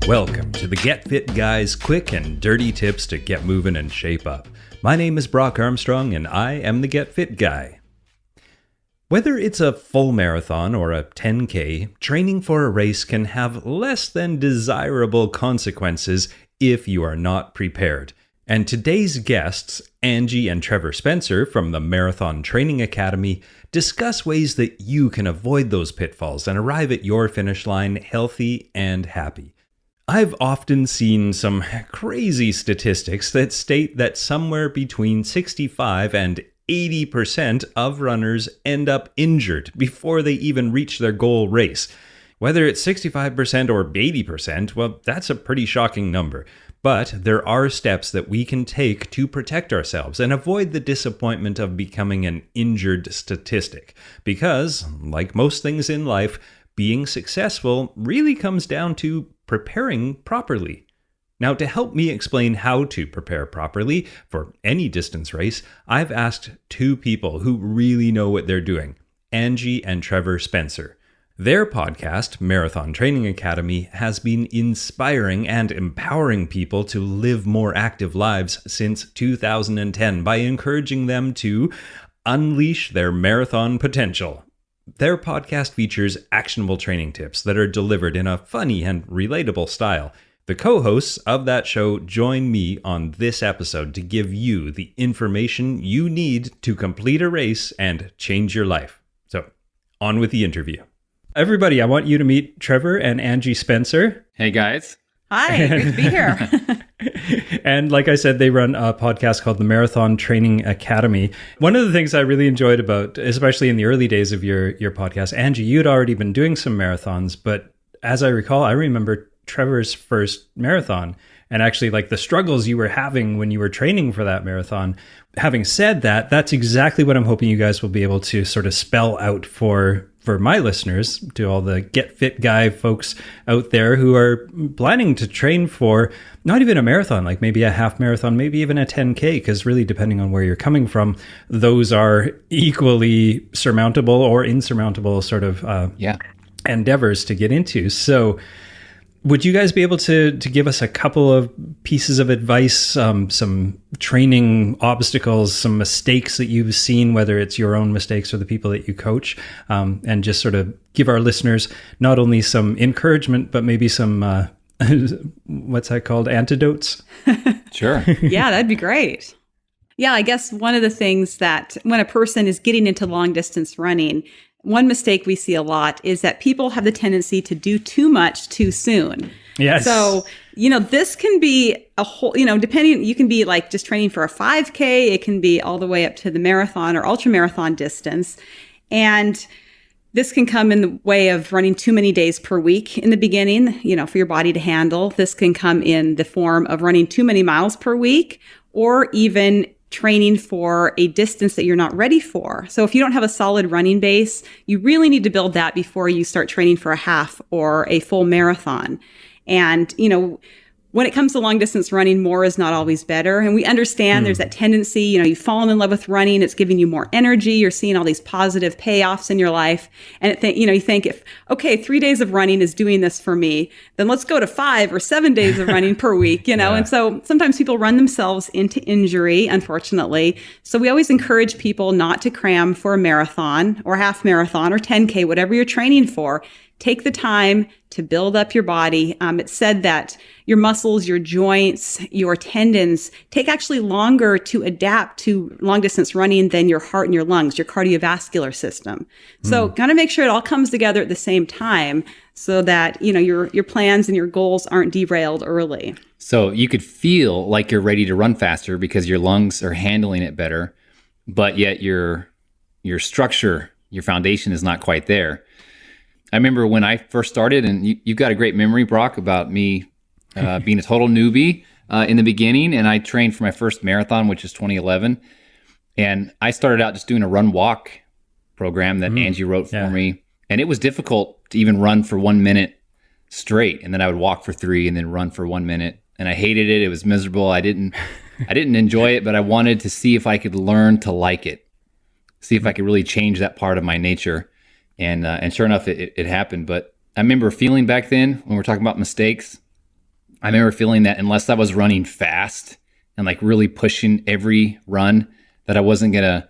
Welcome to the Get Fit Guys quick and dirty tips to get moving and shape up. My name is Brock Armstrong and I am the Get Fit Guy. Whether it's a full marathon or a 10K, training for a race can have less than desirable consequences if you are not prepared. And today's guests, Angie and Trevor Spencer from the Marathon Training Academy, discuss ways that you can avoid those pitfalls and arrive at your finish line healthy and happy. I've often seen some crazy statistics that state that somewhere between 65 and 80% of runners end up injured before they even reach their goal race. Whether it's 65% or 80%, well, that's a pretty shocking number. But there are steps that we can take to protect ourselves and avoid the disappointment of becoming an injured statistic. Because, like most things in life, being successful really comes down to preparing properly. Now, to help me explain how to prepare properly for any distance race, I've asked two people who really know what they're doing, Angie and Trevor Spencer. Their podcast, Marathon Training Academy, has been inspiring and empowering people to live more active lives since 2010 by encouraging them to unleash their marathon potential. Their podcast features actionable training tips that are delivered in a funny and relatable style. The co-hosts of that show join me on this episode to give you the information you need to complete a race and change your life. So, on with the interview. Everybody, I want you to meet Trevor and Angie Spencer. Hey, guys. Hi, great to be here. And like I said, they run a podcast called the Marathon Training Academy. One of the things I really enjoyed about, especially in the early days of your podcast, Angie, you'd already been doing some marathons, but as I recall, I remember Trevor's first marathon and actually like the struggles you were having when you were training for that marathon. Having said that, that's exactly what I'm hoping you guys will be able to sort of spell out for my listeners, to all the Get Fit Guy folks out there who are planning to train for not even a marathon, like maybe a half marathon, maybe even a 10K, because really depending on where you're coming from, those are equally surmountable or insurmountable sort of endeavors to get into. So would you guys be able to give us a couple of pieces of advice, some training obstacles, some mistakes that you've seen, whether it's your own mistakes or the people that you coach, and just sort of give our listeners not only some encouragement, but maybe some, what's that called, antidotes? Sure. Yeah, that'd be great. Yeah, I guess one of the things that when a person is getting into long distance running, one mistake we see a lot is that people have the tendency to do too much too soon. Yes. So, this can be a whole, depending, you can be like just training for a 5K, it can be all the way up to the marathon or ultra marathon distance. And this can come in the way of running too many days per week in the beginning, for your body to handle. This can come in the form of running too many miles per week, or even training for a distance that you're not ready for. So if you don't have a solid running base, you really need to build that before you start training for a half or a full marathon. And, when it comes to long distance running, more is not always better. And we understand there's that tendency, you've fallen in love with running, it's giving you more energy, you're seeing all these positive payoffs in your life. And you think if, 3 days of running is doing this for me, then let's go to 5 or 7 days of running per week, Yeah. And so sometimes people run themselves into injury, unfortunately. So we always encourage people not to cram for a marathon or half marathon or 10K, whatever you're training for. Take the time to build up your body. It's said that your muscles, your joints, your tendons take actually longer to adapt to long distance running than your heart and your lungs, your cardiovascular system. So gotta make sure it all comes together at the same time so that, your plans and your goals aren't derailed early. So you could feel like you're ready to run faster because your lungs are handling it better, but yet your structure, your foundation is not quite there. I remember when I first started, and you've got a great memory, Brock, about me being a total newbie in the beginning, and I trained for my first marathon, which is 2011, and I started out just doing a run-walk program that Angie wrote for me, and it was difficult to even run for 1 minute straight, and then I would walk for 3 and then run for 1 minute, and I hated it. It was miserable. I didn't enjoy it, but I wanted to see if I could learn to like it, see if I could really change that part of my nature. And sure enough, it happened. But I remember feeling back then, when we're talking about mistakes, I remember feeling that unless I was running fast and like really pushing every run, that I wasn't going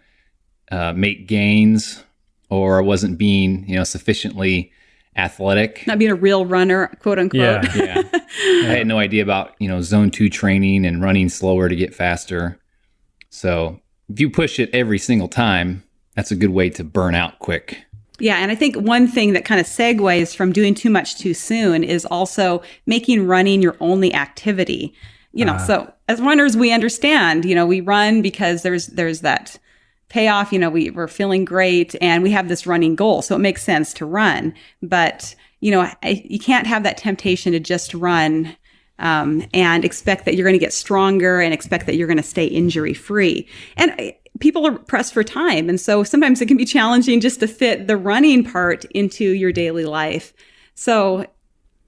to make gains, or I wasn't being, sufficiently athletic. Not being a real runner, quote unquote. Yeah. I had no idea about, zone 2 training and running slower to get faster. So if you push it every single time, that's a good way to burn out quick. Yeah, and I think one thing that kind of segues from doing too much too soon is also making running your only activity. So as runners, we understand, we run because there's that payoff, we're feeling great and we have this running goal. So it makes sense to run. But, you can't have that temptation to just run and expect that you're going to get stronger and expect that you're going to stay injury free. And people are pressed for time. And so sometimes it can be challenging just to fit the running part into your daily life. So,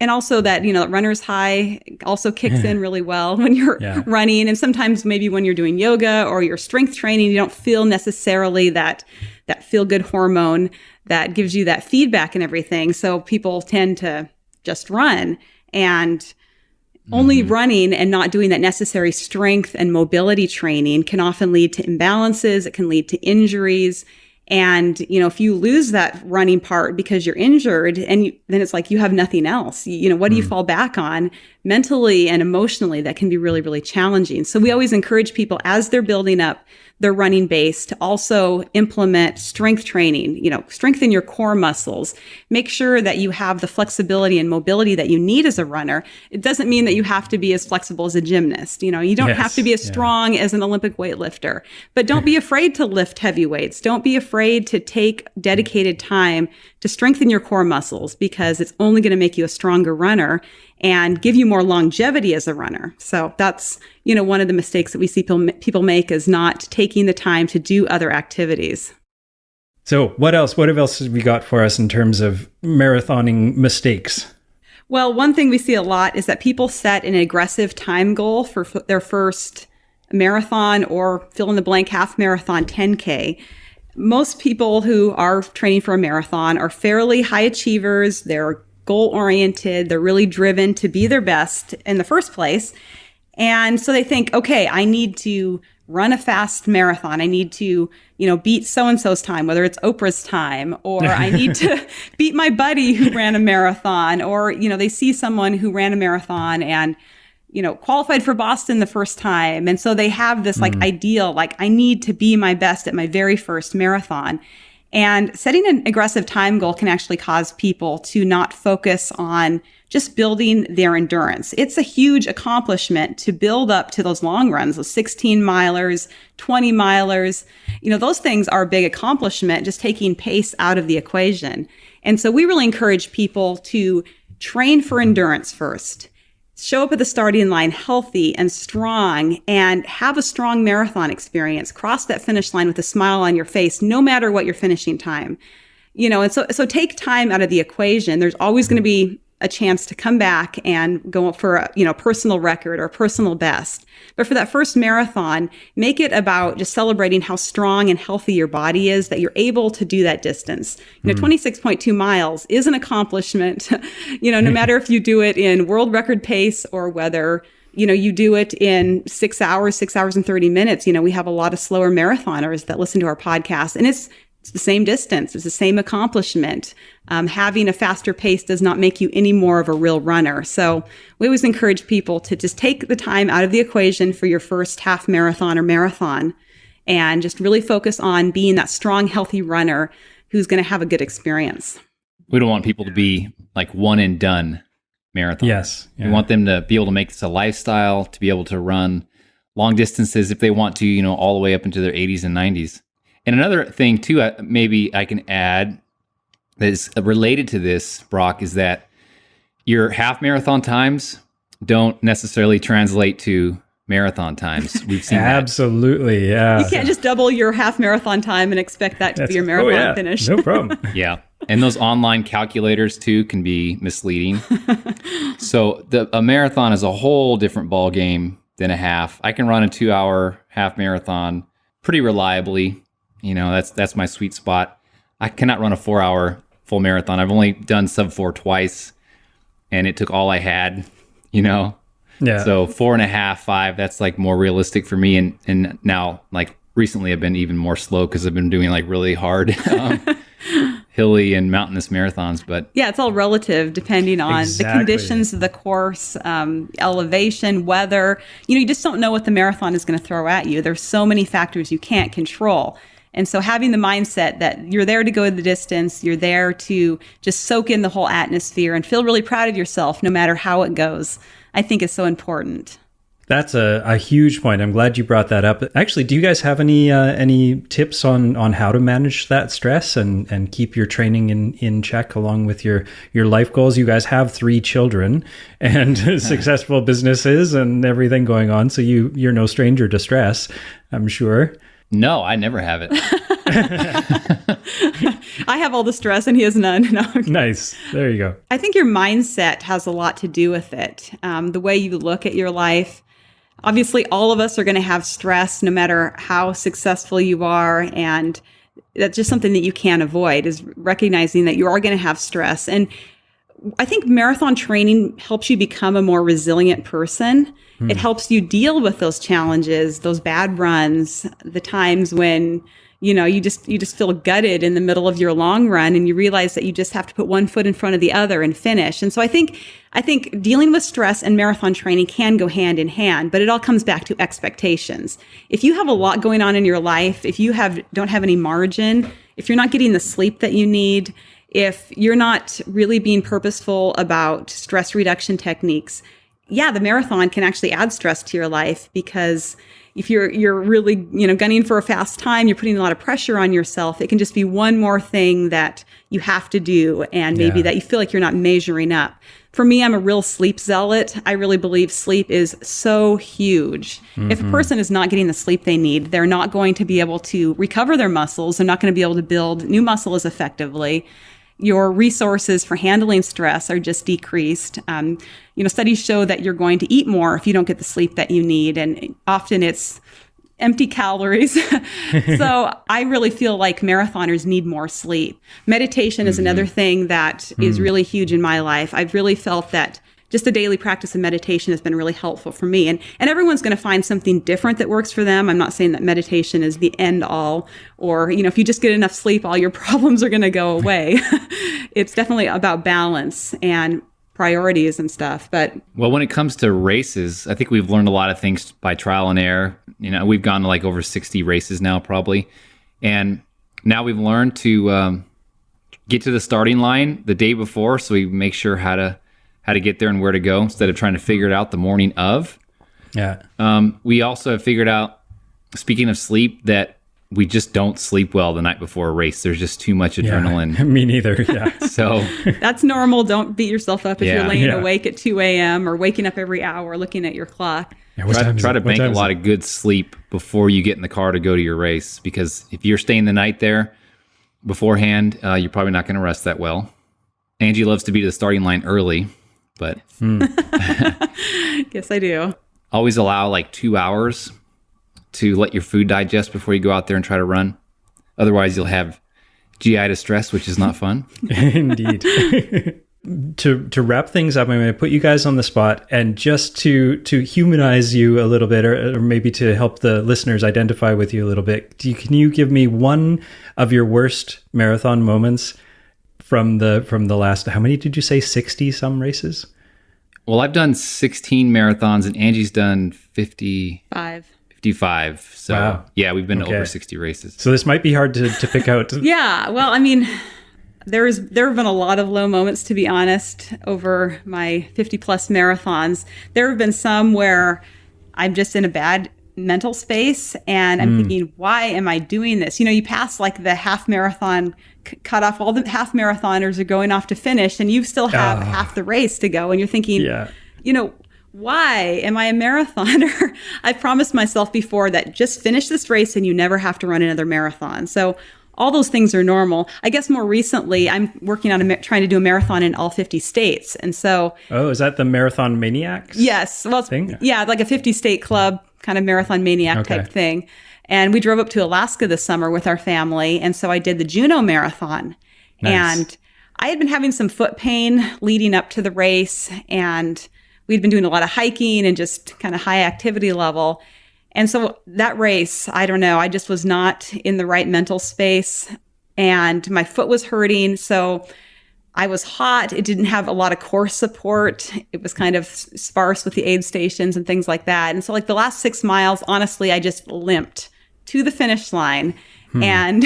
and also that, runner's high also kicks in really well when you're running. And sometimes maybe when you're doing yoga or your strength training, you don't feel necessarily that feel good hormone that gives you that feedback and everything. So people tend to just run, and only running and not doing that necessary strength and mobility training can often lead to imbalances. It can lead to injuries. And, if you lose that running part because you're injured, and then it's like you have nothing else. What do you fall back on mentally and emotionally? That can be really, really challenging. So we always encourage people as they're building up their running base to also implement strength training, strengthen your core muscles. Make sure that you have the flexibility and mobility that you need as a runner. It doesn't mean that you have to be as flexible as a gymnast. You don't have to be as strong as an Olympic weightlifter, but don't be afraid to lift heavy weights. Don't be afraid to take dedicated time to strengthen your core muscles, because it's only going to make you a stronger runner and give you more longevity as a runner. So that's, one of the mistakes that we see people make, is not taking the time to do other activities. So what else have we got for us in terms of marathoning mistakes? Well, one thing we see a lot is that people set an aggressive time goal for their first marathon or fill in the blank half marathon 10K. Most people who are training for a marathon are fairly high achievers. They're goal-oriented. They're really driven to be their best in the first place. And so they think, okay, I need to run a fast marathon. I need to, beat so-and-so's time, whether it's Oprah's time, or I need to beat my buddy who ran a marathon, or, they see someone who ran a marathon and, qualified for Boston the first time. And so they have this ideal, I need to be my best at my very first marathon. And setting an aggressive time goal can actually cause people to not focus on just building their endurance. It's a huge accomplishment to build up to those long runs, those 16 milers, 20 milers. Those things are a big accomplishment, just taking pace out of the equation. And so we really encourage people to train for endurance first. Show up at the starting line healthy and strong, and have a strong marathon experience. Cross that finish line with a smile on your face, no matter what your finishing time. And so take time out of the equation. There's always going to be a chance to come back and go for a, personal record or personal best. But for that first marathon, make it about just celebrating how strong and healthy your body is, that you're able to do that distance. 26.2 miles is an accomplishment, no matter if you do it in world record pace or whether, you do it in 6 hours and 30 minutes. We have a lot of slower marathoners that listen to our podcast, and it's the same distance. It's the same accomplishment. Having a faster pace does not make you any more of a real runner. So we always encourage people to just take the time out of the equation for your first half marathon or marathon, and just really focus on being that strong, healthy runner who's going to have a good experience. We don't want people to be like one and done marathons. Yes. Yeah. We want them to be able to make this a lifestyle, to be able to run long distances if they want to, all the way up into their 80s and 90s. And another thing too, maybe I can add that is related to this, Brock, is that your half marathon times don't necessarily translate to marathon times. We've seen Absolutely, that. Yeah. You can't just double your half marathon time and expect that to be your marathon finish. No problem. Yeah. And those online calculators too can be misleading. So a marathon is a whole different ball game than a half. I can run a 2-hour half marathon pretty reliably. That's my sweet spot. I cannot run a 4-hour full marathon. I've only done sub 4 twice, and it took all I had, Yeah. So 4.5, 5, that's like more realistic for me. And now, like recently, I've been even more slow because I've been doing like really hard hilly and mountainous marathons. But Yeah, it's all relative depending on Exactly. the conditions of the course, elevation, weather. You just don't know what the marathon is going to throw at you. There's so many factors you can't control. And so having the mindset that you're there to go the distance, you're there to just soak in the whole atmosphere and feel really proud of yourself no matter how it goes, I think is so important. That's a huge point. I'm glad you brought that up. Actually, do you guys have any tips on how to manage that stress and keep your training in check along with your life goals? You guys have 3 children and successful businesses and everything going on, so you're no stranger to stress, I'm sure. no, I never have it. I have all the stress and he has none. No. Nice. There you go. I think your mindset has a lot to do with it. The way you look at your life. Obviously, all of us are going to have stress no matter how successful you are. And that's just something that you can't avoid, is recognizing that you are going to have stress. And I think marathon training helps you become a more resilient person. It helps you deal with those challenges, those bad runs, the times when, you just feel gutted in the middle of your long run and you realize that you just have to put one foot in front of the other and finish. And so I think dealing with stress and marathon training can go hand in hand, but it all comes back to expectations. If you have a lot going on in your life, if you don't have any margin, if you're not getting the sleep that you need, if you're not really being purposeful about stress reduction techniques, yeah, the marathon can actually add stress to your life, because if you're really, gunning for a fast time, you're putting a lot of pressure on yourself. It can just be one more thing that you have to do, and maybe that you feel like you're not measuring up. For me, I'm a real sleep zealot. I really believe sleep is so huge. If a person is not getting the sleep they need, they're not going to be able to recover their muscles. They're not going to be able to build new muscle as effectively. Your resources for handling stress are just decreased. Studies show that you're going to eat more if you don't get the sleep that you need. And often it's empty calories. So I really feel like marathoners need more sleep. Meditation is another thing that is really huge in my life. I've really felt that just the daily practice of meditation has been really helpful for me. And everyone's going to find something different that works for them. I'm not saying that meditation is the end all, or, if you just get enough sleep, all your problems are going to go away. It's definitely about balance and priorities and stuff. But Well, when it comes to races, I think we've learned a lot of things by trial and error. We've gone to like over 60 races now, probably. And now we've learned to get to the starting line the day before, so we make sure how to get there and where to go instead of trying to figure it out the morning of. Yeah. We also have figured out, speaking of sleep, that we just don't sleep well the night before a race. There's just too much adrenaline. Yeah. Me neither. Yeah. So that's normal. Don't beat yourself up if Yeah. you're laying Yeah. awake at 2 a.m. or waking up every hour looking at your clock. Yeah, what time is try it? to What bank a time is lot it? of good sleep before you get in the car to go to your race, because if you're staying the night there beforehand, you're probably not going to rest that well. Angie loves to be to the starting line early, but Yes, I do. always allow like 2 hours to let your food digest before you go out there and try to run. Otherwise, you'll have GI distress, which is not fun. Indeed. To wrap things up, I'm going to put you guys on the spot, and just to humanize you a little bit, or maybe to help the listeners identify with you a little bit, can you give me one of your worst marathon moments from the last, how many did you say, 60 some races? Well, I've done 16 marathons and Angie's done 55. So Wow. yeah, we've been to Okay. over 60 races. So this might be hard to pick out. Yeah, well, I mean, there have been a lot of low moments, to be honest, over my 50 plus marathons. There have been some where I'm just in a bad mental space and I'm thinking, why am I doing this? You pass like the half marathon cut off, all the half marathoners are going off to finish and you still have half the race to go. And you're thinking, Yeah. why am I a marathoner? I promised myself before that just finish this race and you never have to run another marathon. So all those things are normal. I guess more recently, I'm working on trying to do a marathon in all 50 states. And so, Oh, is that the Marathon Maniacs? yes, well, Thing? yeah, like a 50 state club kind of marathon maniac Okay. type thing. And we drove up to Alaska this summer with our family. And so I did the Juneau Marathon. Nice. And I had been having some foot pain leading up to the race and we'd been doing a lot of hiking and just kind of high activity level. And so that race, I don't know, I just was not in the right mental space and my foot was hurting. So I was hot. It didn't have a lot of core support. It was kind of sparse with the aid stations and things like that. And so like the last 6 miles, honestly, I just limped to the finish line and,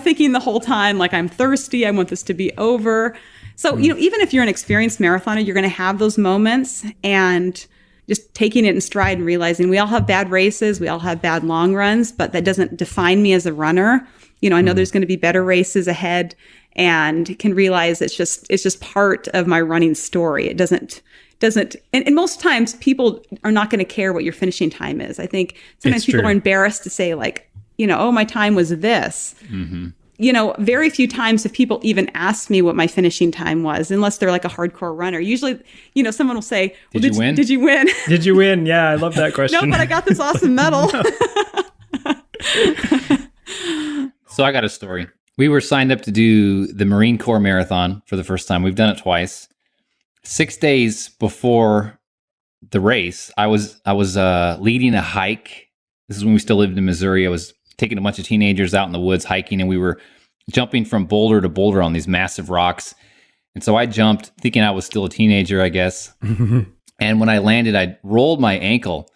thinking the whole time, like, I'm thirsty. I want this to be over. So, even if you're an experienced marathoner, you're going to have those moments, and just taking it in stride and realizing we all have bad races. We all have bad long runs, but that doesn't define me as a runner. I know there's going to be better races ahead, and can realize it's just part of my running story. It doesn't, and most times people are not going to care what your finishing time is. I think sometimes people are embarrassed to say like, oh, my time was this. Mm-hmm. Very few times have people even asked me what my finishing time was, unless they're like a hardcore runner. Usually, someone will say, Did you win? Did you win? Did you win? Yeah, I love that question. No, but I got this awesome medal. So I got a story. We were signed up to do the Marine Corps Marathon for the first time. We've done it twice. 6 days before the race, I was leading a hike. This is when we still lived in Missouri. I was taking a bunch of teenagers out in the woods hiking, and we were jumping from boulder to boulder on these massive rocks. And so I jumped thinking I was still a teenager, I guess. And when I landed, I rolled my ankle,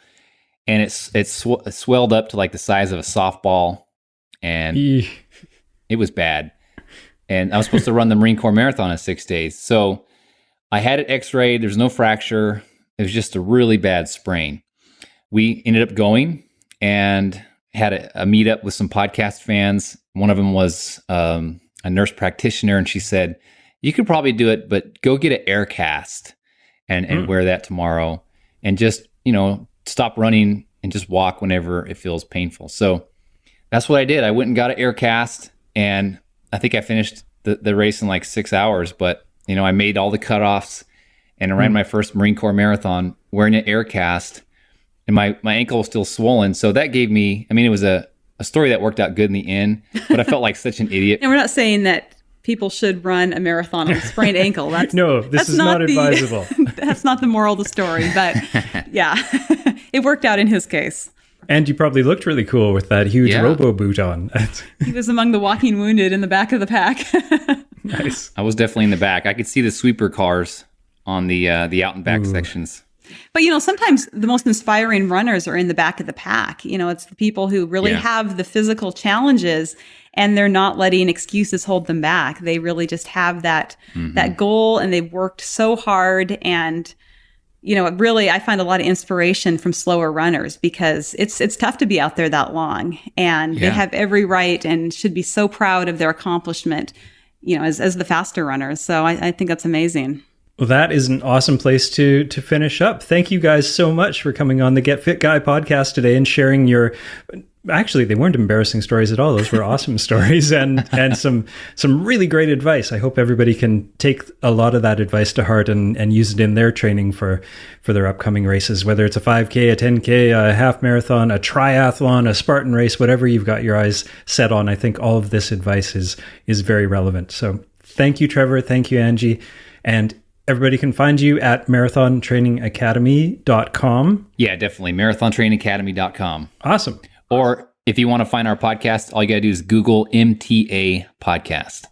and it swelled up to like the size of a softball, and it was bad. And I was supposed to run the Marine Corps Marathon in 6 days. So I had it x-rayed. There's no fracture. It was just a really bad sprain. We ended up going and had a meetup with some podcast fans. One of them was a nurse practitioner, and she said, you could probably do it, but go get an air cast and wear that tomorrow, and just, stop running and just walk whenever it feels painful. So that's what I did. I went and got an air cast, and I think I finished the race in like 6 hours, but I made all the cutoffs, and I ran my first Marine Corps marathon wearing an air cast. And my ankle was still swollen. So that gave me, it was a story that worked out good in the end, but I felt like such an idiot. And we're not saying that people should run a marathon on a sprained ankle. That's this is not advisable. That's not the moral of the story, but yeah, it worked out in his case. And you probably looked really cool with that huge robo boot on. He was among the walking wounded in the back of the pack. Nice. I was definitely in the back. I could see the sweeper cars on the out and back sections. But, sometimes the most inspiring runners are in the back of the pack. It's the people who really have the physical challenges, and they're not letting excuses hold them back. They really just have that goal, and they've worked so hard. And, really, I find a lot of inspiration from slower runners, because it's tough to be out there that long, and they have every right and should be so proud of their accomplishment, as the faster runners. So I think that's amazing. Well, that is an awesome place to finish up. Thank you guys so much for coming on the Get Fit Guy podcast today and sharing your... Actually, they weren't embarrassing stories at all. Those were awesome stories and some really great advice. I hope everybody can take a lot of that advice to heart and use it in their training for their upcoming races, whether it's a 5K, a 10K, a half marathon, a triathlon, a Spartan race, whatever you've got your eyes set on. I think all of this advice is very relevant. So thank you, Trevor. Thank you, Angie. And everybody can find you at marathontrainingacademy.com. Yeah, definitely. marathontrainingacademy.com. Awesome. Or if you want to find our podcast, all you got to do is Google MTA podcast.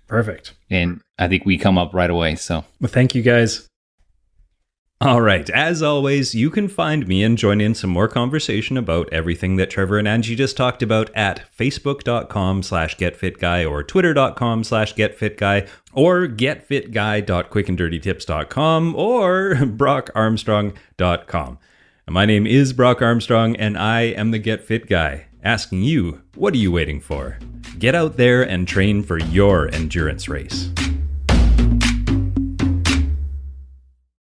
Perfect. And I think we come up right away. So, well, thank you guys. All right. As always, you can find me and join in some more conversation about everything that Trevor and Angie just talked about at facebook.com/getfitguy or twitter.com/getfitguy or getfitguy.quickanddirtytips.com or brockarmstrong.com. My name is Brock Armstrong, and I am the Get Fit Guy, asking you, what are you waiting for? Get out there and train for your endurance race.